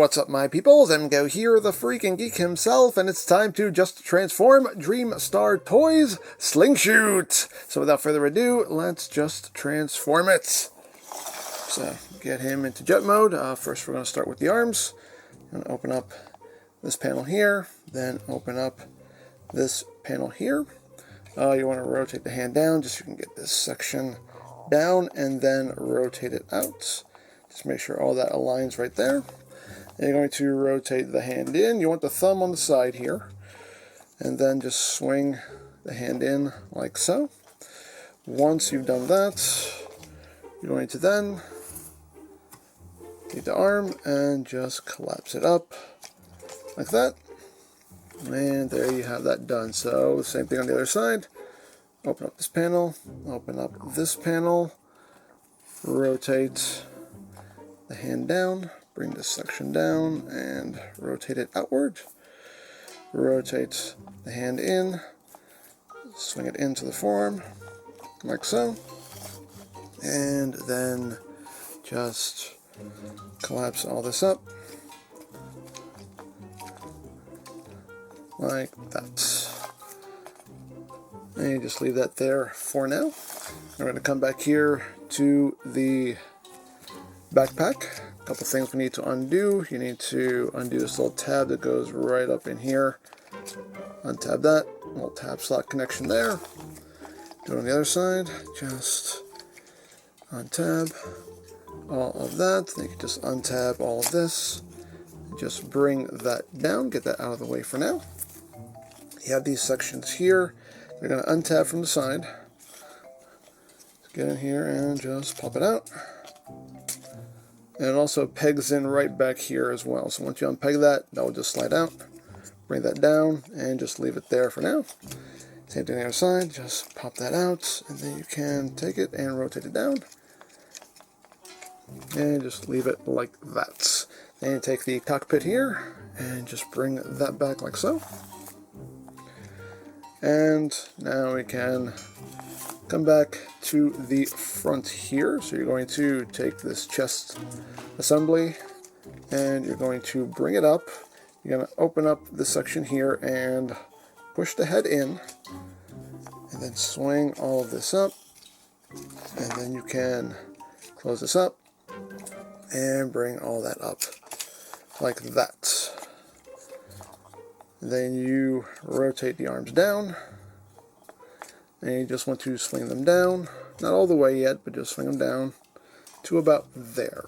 What's up, my peoples? Go here, the freaking geek himself, and it's time to just transform Dream Star Toys Slingshoot. So without further ado, let's just transform it. So get him into jet mode. First we're going to start with the arms. I'm going to open up this panel here, then open up this panel here. You want to rotate the hand down just so you can get this section down, and then rotate it out. Just make sure all that aligns right there. And you're going to rotate the hand in. You want the thumb on the side here. And then just swing the hand in like so. Once you've done that, you're going to then take the arm and just collapse it up like that. And there you have that done. So same thing on the other side. Open up this panel, open up this panel, rotate the hand down, bring this section down and rotate it outward. Rotate the hand in, swing it into the forearm like so, and then just collapse all this up like that. And you just leave that there for now. We're going to come back here to the backpack. A couple things we need to undo. You need to undo this little tab that goes right up in here. Untab that. Little tab slot connection there. Do it on the other side. Just untab all of that. Then you can just untab all of this. Just bring that down. Get that out of the way for now. You have these sections here. They're going to untab from the side. Let's get in here and just pop it out. And it also pegs in right back here as well. So once you unpeg that, that will just slide out. Bring that down and just leave it there for now. Same thing on the other side. Just pop that out, and then you can take it and rotate it down. And just leave it like that. Then you take the cockpit here and just bring that back like so. And now we can come back to the front here. So you're going to take this chest assembly and you're going to bring it up. You're going to open up this section here and push the head in, and then swing all of this up, and then you can close this up and bring all that up like that. Then you rotate the arms down, and you just want to swing them down, not all the way yet, but just swing them down to about there.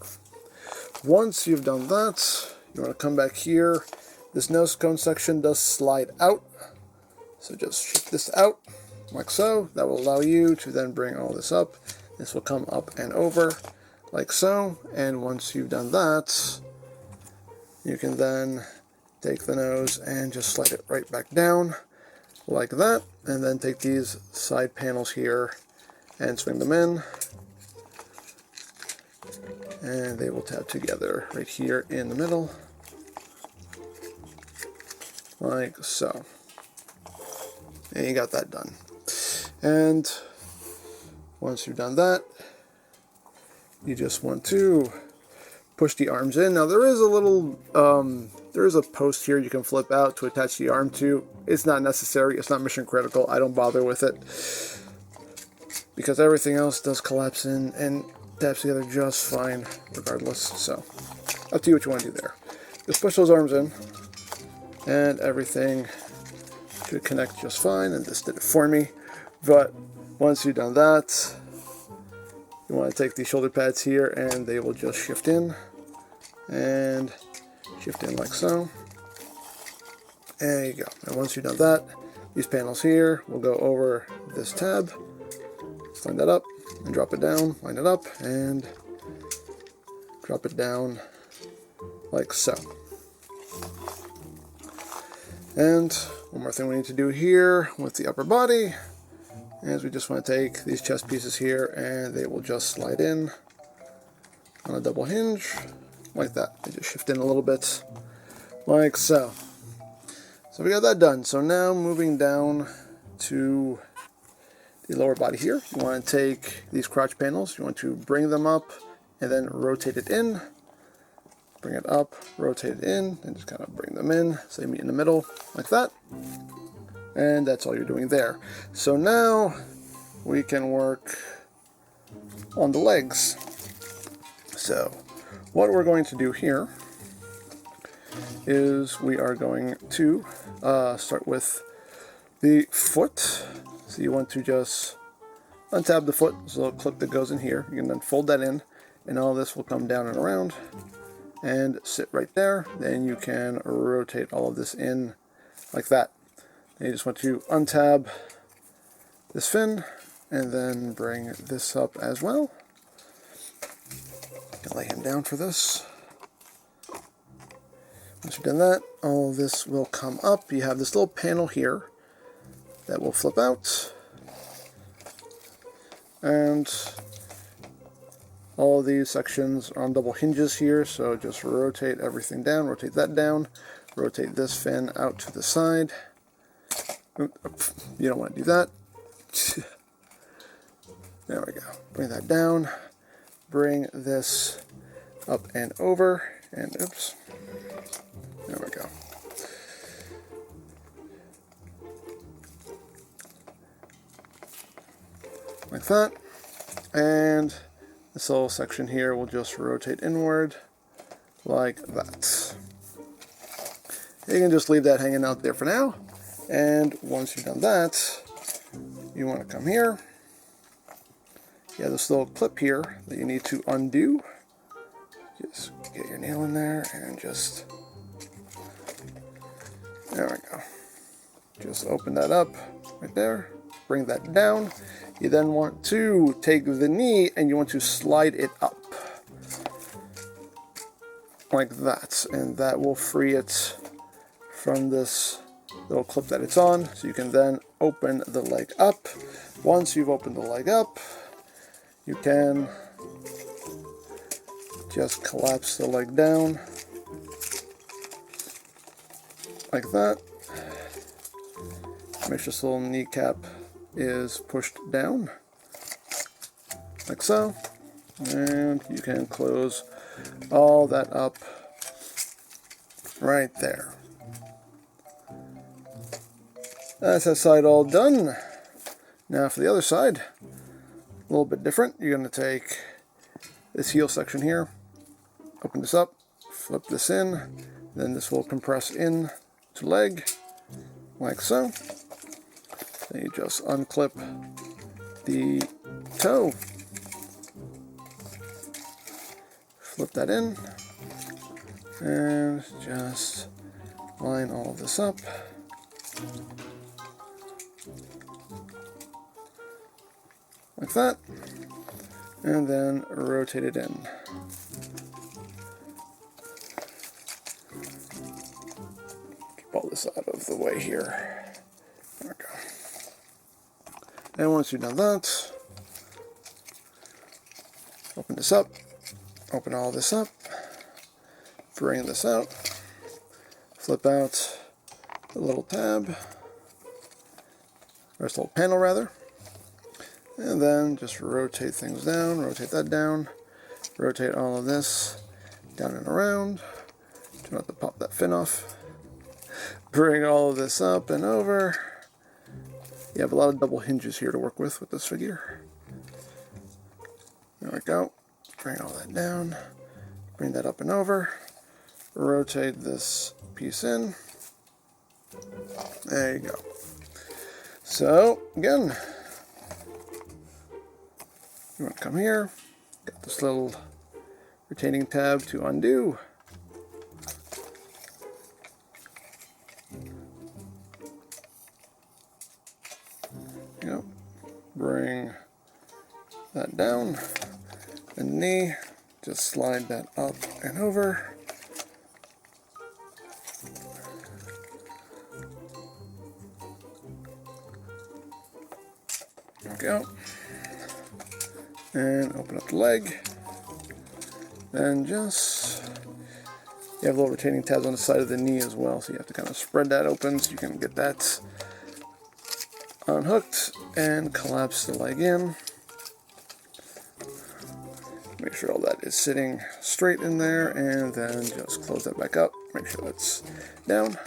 Once you've done that, you want to come back here. This nose cone section does slide out, so just shift this out like so. That will allow you to then bring all this up. This will come up and over like so, and once you've done that, you can then take the nose and just slide it right back down like that, and then take these side panels here and swing them in, and they will tab together right here in the middle like so. And you got that done. And once you've done that, you just want to push the arms in. Now there is a little there is a post here you can flip out to attach the arm to. It's not necessary. It's not mission critical. I don't bother with it because everything else does collapse in and taps together just fine regardless. So up to you what you want to do there. Just push those arms in and everything should connect just fine, and this did it for me. But once you've done that, you want to take these shoulder pads here and they will just shift in and shift in like so. There you go. And once you've done that, these panels here will go over this tab. Just line that up and drop it down, line it up and drop it down like so. And one more thing we need to do here with the upper body is we just want to take these chest pieces here and they will just slide in on a double hinge like that. They just shift in a little bit like so. So we got that done. So now moving down to the lower body here, you want to take these crotch panels, you want to bring them up and then rotate it in, bring it up, rotate it in, and just kind of bring them in so they meet in the middle, like that. And that's all you're doing there. So now we can work on the legs. So what we're going to do here is we are going to start with the foot. So you want to just untab the foot, there's a little clip that goes in here. You can then fold that in, and all this will come down and around and sit right there. Then you can rotate all of this in like that. And you just want to untab this fin and then bring this up as well. You can lay him down for this. Once you've done that, all of this will come up. You have this little panel here that will flip out. And all of these sections are on double hinges here, so just rotate everything down, rotate that down, rotate this fin out to the side. You don't want to do that. There we go. Bring that down, bring this up and over, and oops, there we go. Like that, and this little section here will just rotate inward like that. You can just leave that hanging out there for now, and once you've done that, you want to come here. You have this little clip here that you need to undo. Just get your nail in there and just, there we go. Just open that up right there, bring that down. You then want to take the knee and you want to slide it up like that, and that will free it from this little clip that it's on. So you can then open the leg up. Once you've opened the leg up, you can just collapse the leg down like that. Make sure this little kneecap is pushed down like so, and you can close all that up right there. That's that side all done. Now for the other side, a little bit different. You're going to take this heel section here, open this up, flip this in, then this will compress in to leg like so. Then you just unclip the toe, flip that in, and just line all of this up. Like that, and then rotate it in. Keep all this out of the way here. There we go. And once you've done that, open this up, open all this up, bring this out, flip out the little tab, or this little panel rather, and then just rotate things down, rotate that down, rotate all of this down and around, try not to pop that fin off, bring all of this up and over. You have a lot of double hinges here to work with this figure. There we go. Bring all that down, bring that up and over, rotate this piece in. There you go. So, again, you want to come here, got this little retaining tab to undo. Bring that down, the knee, just slide that up and over. There we go. And open up the leg. Then just, you have little retaining tabs on the side of the knee as well, so you have to kind of spread that open so you can get that unhooked and collapse the leg in. Make sure all that is sitting straight in there, and then just close that back up. Make sure that's down.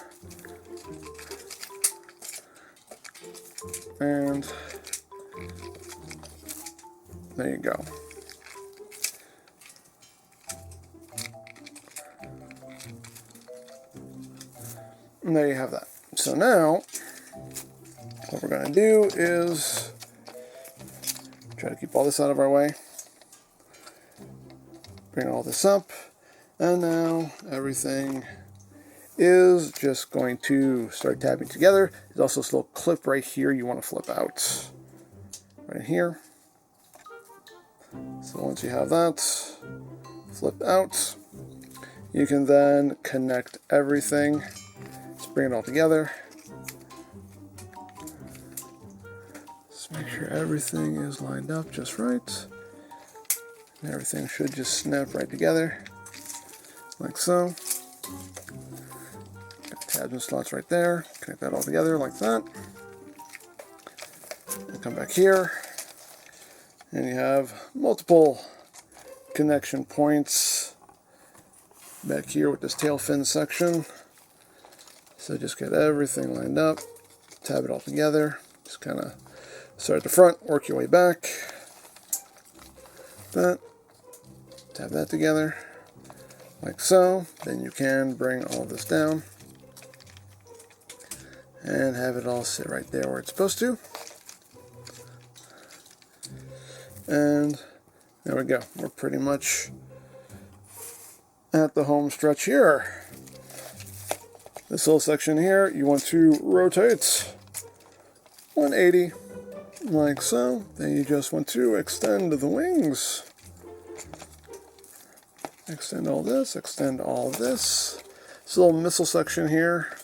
And there you go. And there you have that. So now, what we're going to do is try to keep all this out of our way. Bring all this up. And now everything is just going to start tabbing together. There's also this little clip right here you want to flip out. Right here. So once you have that flipped out, you can then connect everything. Let's bring it all together. Just make sure everything is lined up just right. And everything should just snap right together, like so. Got tabs and slots right there. Connect that all together like that. And come back here. And you have multiple connection points back here with this tail fin section. So just get everything lined up, tab it all together, just kind of start at the front, work your way back. That, tab that together, like so. Then you can bring all this down and have it all sit right there where it's supposed to. And there we go. We're pretty much at the home stretch here. This little section here, you want to rotate 180, like so. Then you just want to extend the wings. Extend all this, extend all this. This little missile section here,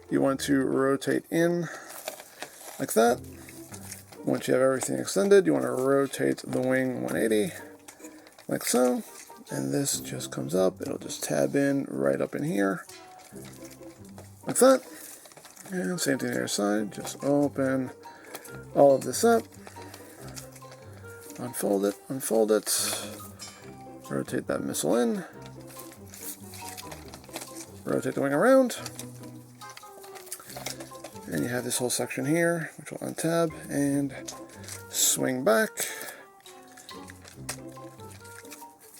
you want to rotate in like that. Once you have everything extended, you want to rotate the wing 180, like so. And this just comes up. It'll just tab in right up in here, like that. And same thing on the other side. Just open all of this up. Unfold it, unfold it. Rotate that missile in. Rotate the wing around. And you have this whole section here, which will untab and swing back.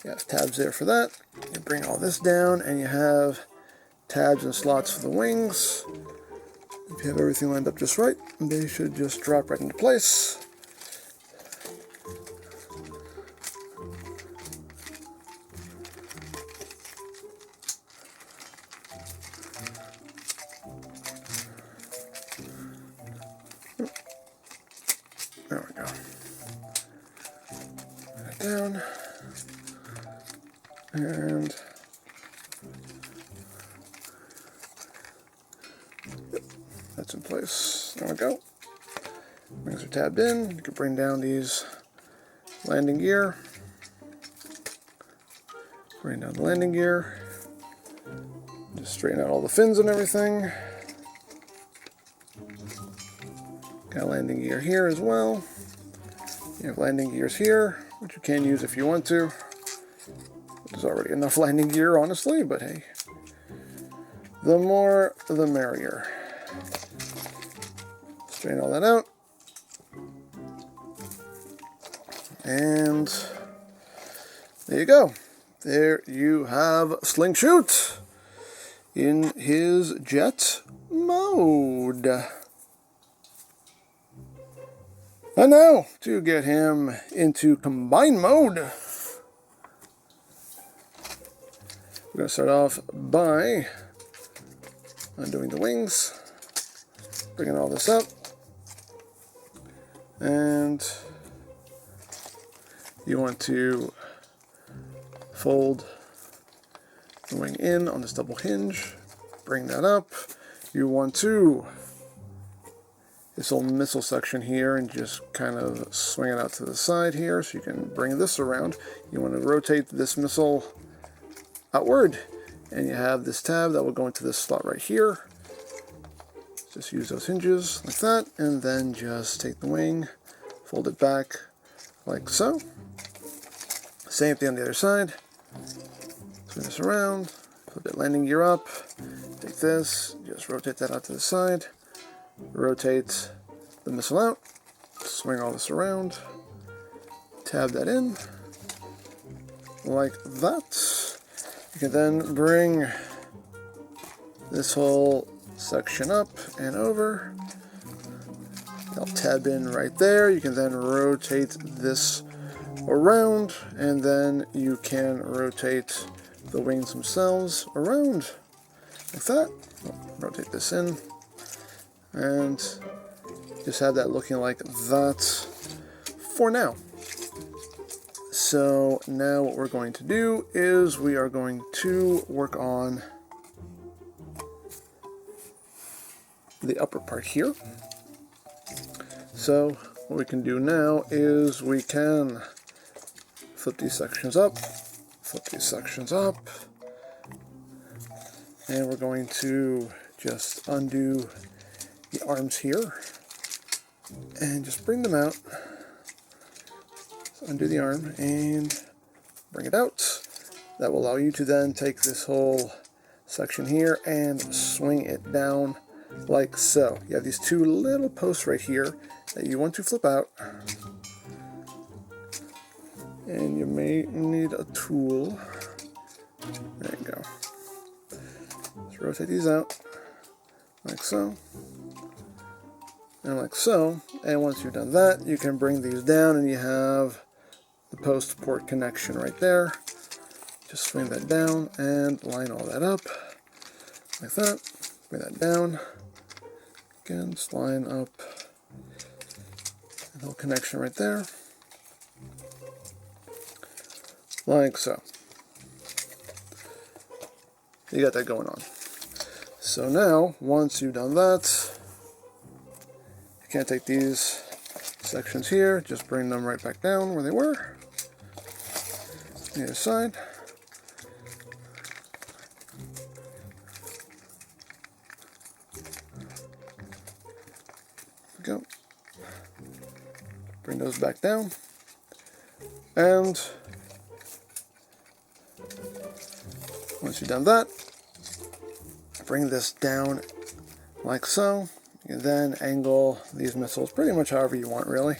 You have tabs there for that. You bring all this down, and you have tabs and slots for the wings. If you have everything lined up just right, they should just drop right into place. There we go. Put it down. And yep, that's in place. There we go. Wings are tabbed in. You can bring down these landing gear. Bring down the landing gear. Just straighten out all the fins and everything. Got landing gear here as well. You have landing gears here, which you can use if you want to. There's already enough landing gear, honestly, but hey, the more the merrier. Straighten all that out. And there you go. There you have Slingshoot in his jet mode. And now, to get him into combine mode, we're going to start off by undoing the wings, bringing all this up, and you want to fold the wing in on this double hinge, bring that up. You want to this little missile section here and just kind of swing it out to the side here so you can bring this around. You want to rotate this missile outward, and you have this tab that will go into this slot right here. Just use those hinges like that, and then just take the wing, fold it back like so. Same thing on the other side. Swing this around, flip that landing gear up, take this, just rotate that out to the side, rotate the missile out, swing all this around, tab that in, like that. You can then bring this whole section up and over. I'll tab in right there. You can then rotate this around, and then you can rotate the wings themselves around like that. Rotate this in, and just have that looking like that for now. So now what we're going to do is we are going to work on the upper part here. So what we can do now is we can flip these sections up, flip these sections up, and we're going to just undo the arms here and just bring them out. So undo the arm and bring it out. That will allow you to then take this whole section here and swing it down like so. You have these two little posts right here that you want to flip out, and you may need a tool. There you go. Just rotate these out like so and like so, and once you've done that, you can bring these down and you have the post port connection right there. Just swing that down and line all that up like that. Bring that down again, just line up the little connection right there, like so. You got that going on. So now, once you've done that, you can't take these sections here, just bring them right back down where they were. The other side. Go. Bring those back down, and once you've done that, bring this down like so. You can then angle these missiles pretty much however you want, really.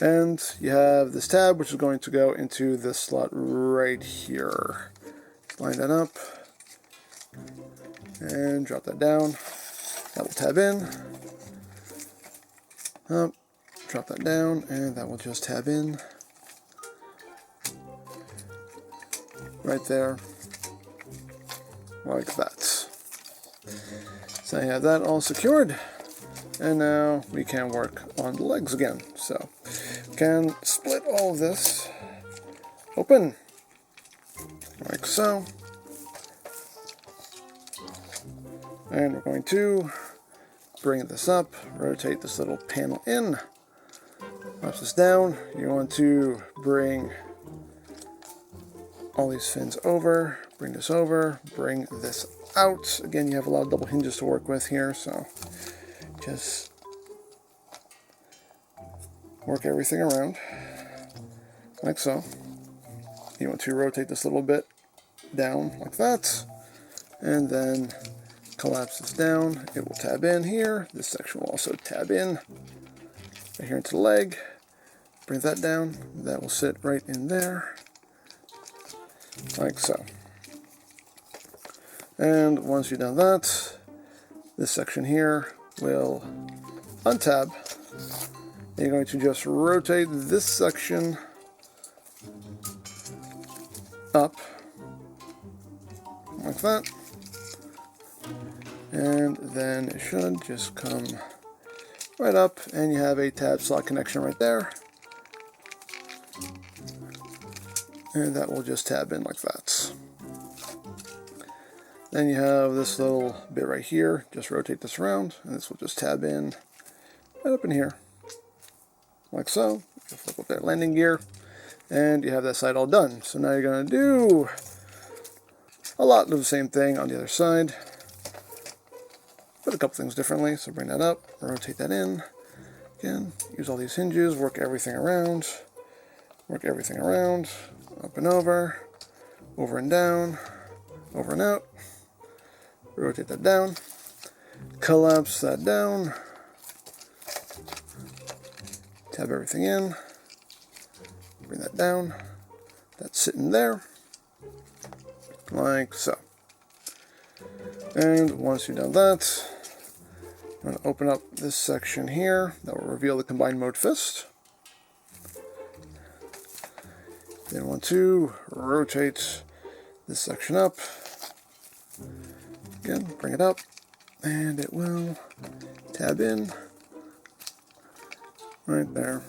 And you have this tab, which is going to go into this slot right here. Line that up and drop that down. That will tab in. Up, drop that down, and that will just tab in right there, like that. So you have that all secured, and now we can work on the legs again. So we can split all of this open, like so, and we're going to bring this up, rotate this little panel in, press this down. You want to bring all these fins over, bring this over, bring this out. Again, you have a lot of double hinges to work with here, so just work everything around, like so. You want to rotate this a little bit down, like that, and then collapse this down. It will tab in here. This section will also tab in right here into the leg. Bring that down. That will sit right in there, like so. And once you've done that, this section here will untab. And you're going to just rotate this section up, like that. And then it should just come right up, and you have a tab slot connection right there. And that will just tab in like that. Then you have this little bit right here. Just rotate this around, and this will just tab in right up in here, like so. You flip up that landing gear, and you have that side all done. So now you're going to do a lot of the same thing on the other side, but a couple things differently. So bring that up, rotate that in. Again, use all these hinges, work everything around. Work everything around, up and over and down, over and out. Rotate that down, collapse that down, tab everything in, bring that down. That's sitting there, like so. And once you've done that, I'm going to open up this section here that will reveal the combined mode fist. Then want to rotate this section up. Again, bring it up, and it will tab in right there.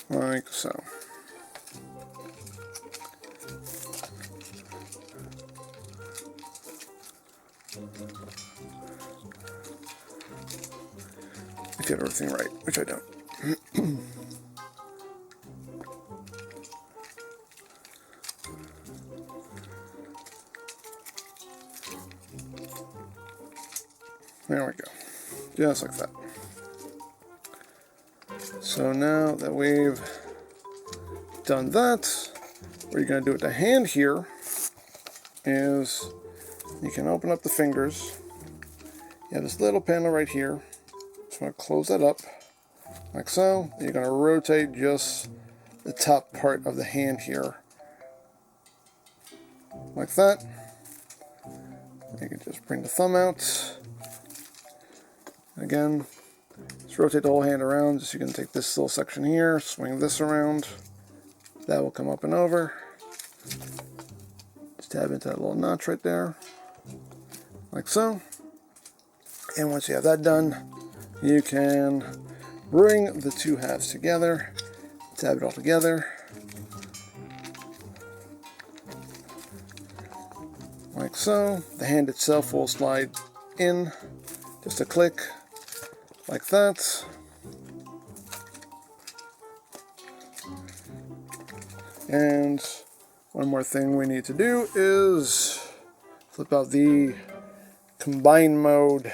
Like so. If you have everything right, which I don't. There we go. Just like that. So now that we've done that, what you're going to do with the hand here is you can open up the fingers. You have this little panel right here. Just want to close that up like so. You're going to rotate just the top part of the hand here like that. You can just bring the thumb out. Again, just rotate the whole hand around. Just you can take this little section here, swing this around. That will come up and over. Just tab into that little notch right there, like so. And once you have that done, you can bring the two halves together, tab it all together, like so. The hand itself will slide in, just a click, like that. And one more thing we need to do is flip out the combine mode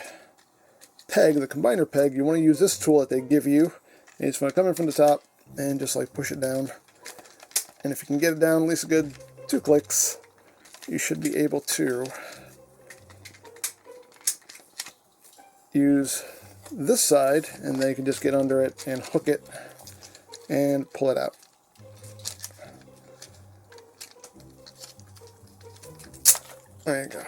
peg, the combiner peg. You want to use this tool that they give you. And you just want to come in from the top and just like push it down. And if you can get it down at least a good 2 clicks, you should be able to use this side, and then you can just get under it and hook it and pull it out. There you go.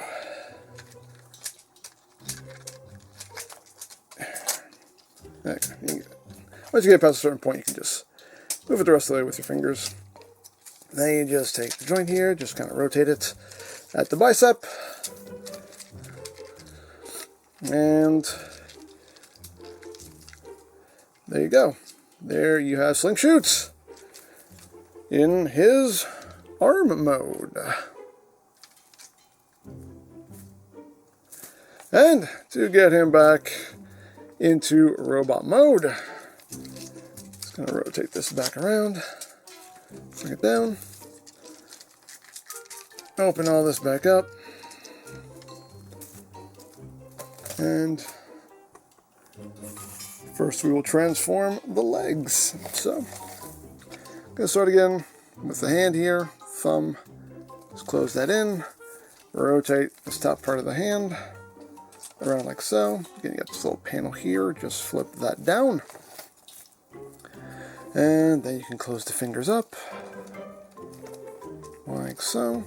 There you go. Once you get past a certain point, you can just move it the rest of the way with your fingers. Then you just take the joint here, just kind of rotate it at the bicep. And there you go. There you have Slingshoot in his arm mode. And to get him back into robot mode, just going to rotate this back around, bring it down, open all this back up, and first we will transform the legs. So, I'm going to start again with the hand here, thumb, just close that in, rotate this top part of the hand around like so. Again, you got this little panel here, just flip that down. And then you can close the fingers up, like so.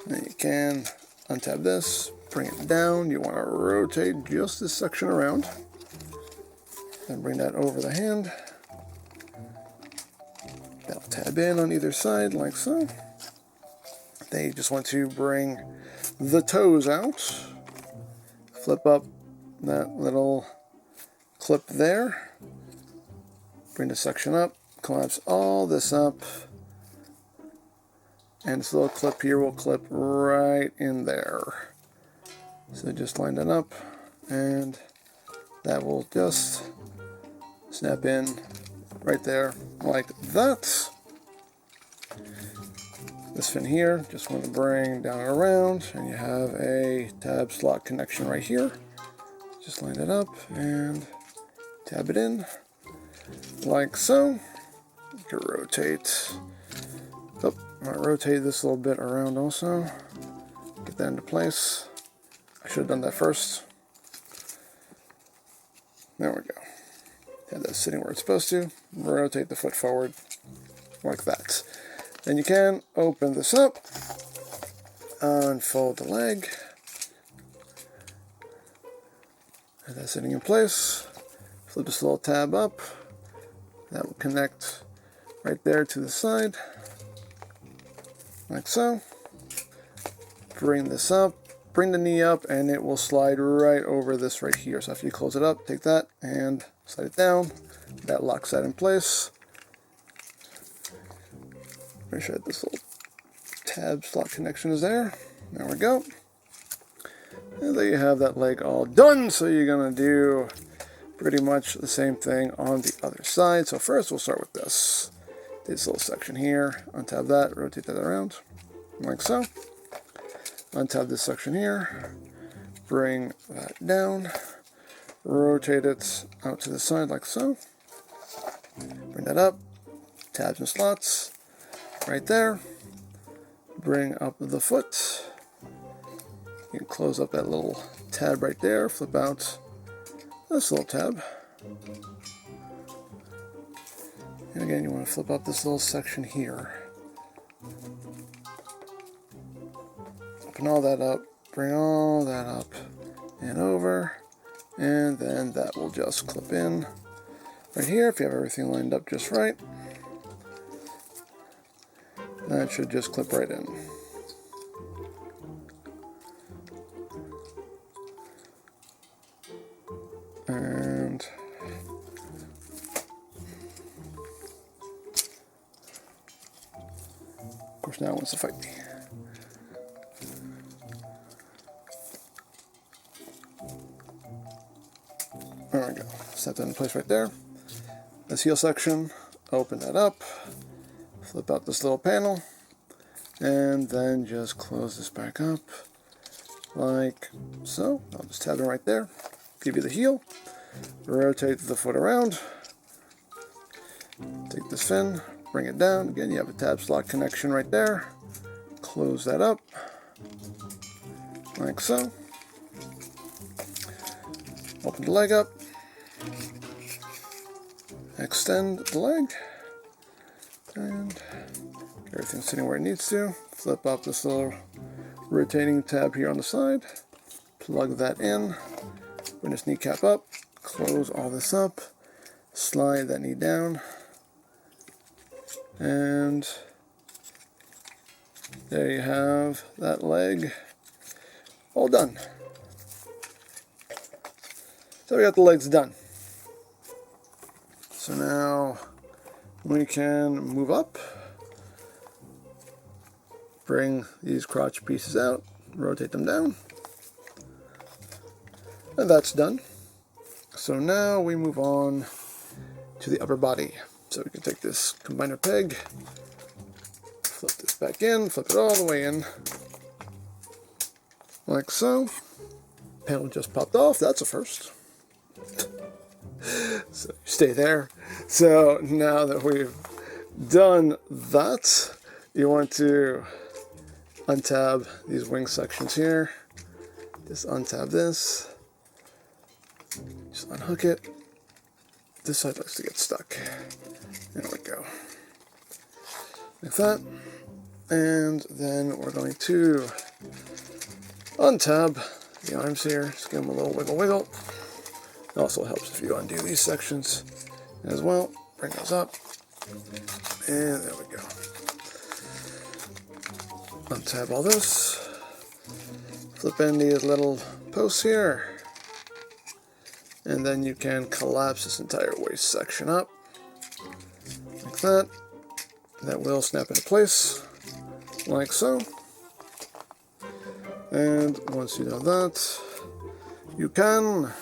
Then you can untab this, bring it down. You want to rotate just this section around. Then bring that over the hand. That'll tab in on either side, like so. Then you just want to bring the toes out. Flip up that little clip there. Bring the section up. Collapse all this up. And this little clip here will clip right in there. So just line that up, and that will just snap in right there like that. This fin here, just want to bring down and around, and you have a tab slot connection right here. Just line it up and tab it in, like so. You can rotate. Oh, I'm going to rotate this a little bit around also. Get that into place. I should have done that first. There we go. Have that sitting where it's supposed to. Rotate the foot forward like that. Then you can open this up, unfold the leg, have that sitting in place. Flip this little tab up. That will connect right there to the side, like so. Bring this up, bring the knee up, and it will slide right over this right here. So after you close it up, take that and slide it down. That locks that in place. Make sure that this little tab slot connection is there. There we go. And there you have that leg all done. So you're going to do pretty much the same thing on the other side. So first we'll start with this. This little section here. Untab that, rotate that around, like so. Untab this section here. Bring that down. Rotate it out to the side like so. Bring that up. Tabs and slots. Right there. Bring up the foot. You can close up that little tab right there. Flip out this little tab. And again, you want to flip up this little section here. Open all that up. Bring all that up and over. And then that will just clip in right here if you have everything lined up just right. That should just clip right in. And of course now it wants to fight me. There we go. Set that in place right there. This heel section, open that up. Flip out this little panel, and then just close this back up, like so. I'll just tab it right there, give you the heel, rotate the foot around, take this fin, bring it down. Again, you have a tab slot connection right there. Close that up, like so. Open the leg up, extend the leg, and everything's sitting where it needs to. Flip up this little rotating tab here on the side, plug that in, bring this kneecap up, close all this up, slide that knee down, and there you have that leg all done. So we got the legs done. So now we can move up, bring these crotch pieces out, rotate them down, and that's done. So now we move on to the upper body. So we can take this combiner peg, flip this back in, flip it all the way in, like so. Panel just popped off, that's a first. So stay there. So now that we've done that, you want to untab these wing sections here. Just untab this. Just unhook it. This side likes to get stuck. There we go. Like that. And then we're going to untab the arms here. Just give them a little wiggle wiggle. It also helps if you undo these sections as well. Bring those up. And there we go. Untab all this. Flip in these little posts here. And then you can collapse this entire waist section up. Like that. That will snap into place. Like so. And once you do that, you can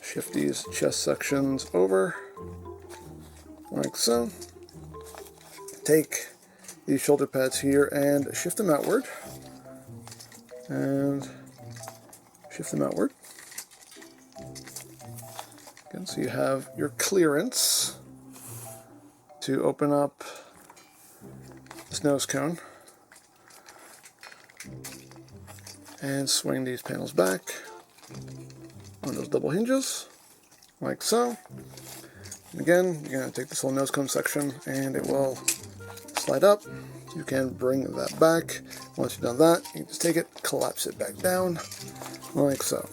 shift these chest sections over, like so. Take these shoulder pads here and shift them outward. And shift them outward. Again, so you have your clearance to open up this nose cone and swing these panels back on those double hinges, like so. And again, you're going to take this whole nose cone section and it will slide up. You can bring that back. Once you've done that, you can just take it, collapse it back down, like so.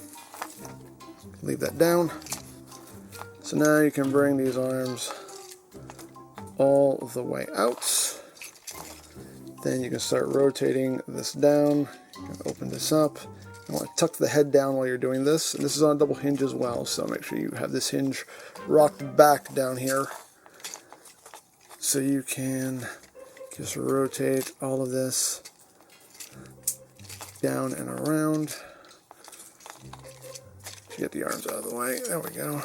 Leave that down. So now you can bring these arms all the way out. Then you can start rotating this down. You can open this up. You want to tuck the head down while you're doing this. And this is on a double hinge as well, so make sure you have this hinge rocked back down here. So you can just rotate all of this down and around. Get the arms out of the way. There we go.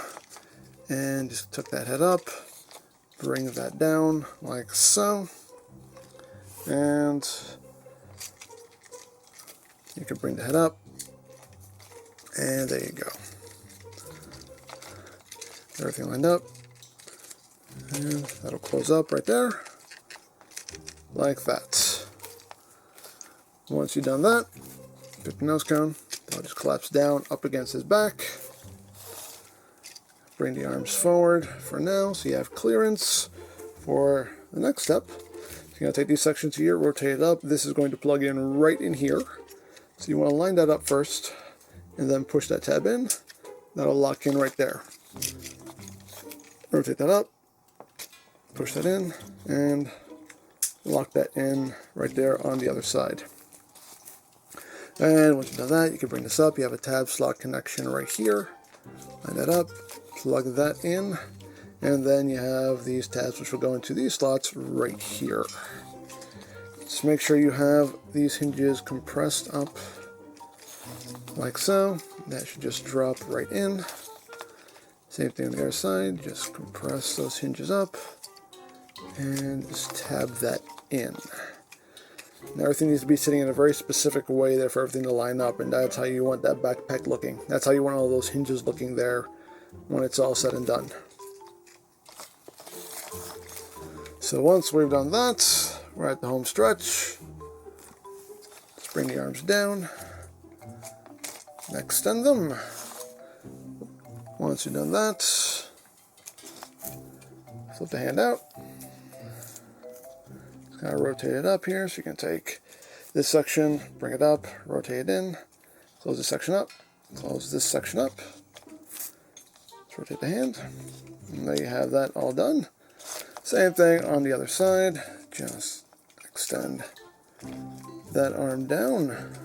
And just tuck that head up. Bring that down like so. And you can bring the head up. And there you go. Everything lined up. And that'll close up right there. Like that. Once you've done that, pick the nose cone. I'll just collapse down up against his back. Bring the arms forward for now so you have clearance for the next step. So you're going to take these sections here, rotate it up. This is going to plug in right in here. So you want to line that up first and then push that tab in. That'll lock in right there. Rotate that up, push that in, and lock that in right there on the other side. And once you've done that, you can bring this up. You have a tab slot connection right here. Line that up, plug that in, and then you have these tabs which will go into these slots right here. Just make sure you have these hinges compressed up like so. That should just drop right in. Same thing on the other side, just compress those hinges up and just tab that in. Now everything needs to be sitting in a very specific way there for everything to line up, and that's how you want that backpack looking. That's how you want all those hinges looking there when it's all said and done. So once we've done that, we're at the home stretch. Let's bring the arms down, extend them. Once you've done that, flip the hand out. Kind of rotate it up here, so you can take this section, bring it up, rotate it in, close this section up, close this section up. Let's rotate the hand, and there you have that all done. Same thing on the other side, just extend that arm down,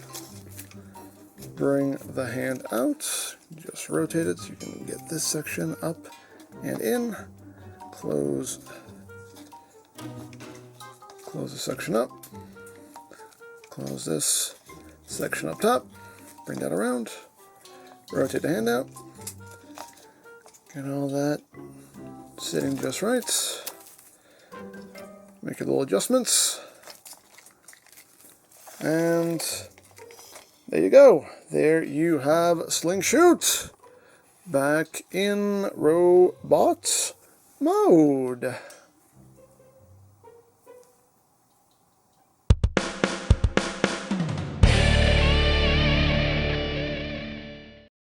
bring the hand out, just rotate it so you can get this section up and in, close the section up, close this section up top, bring that around, rotate the hand out, get all that sitting just right, make your little adjustments, and there you go. There you have Slingshoot back in robot mode.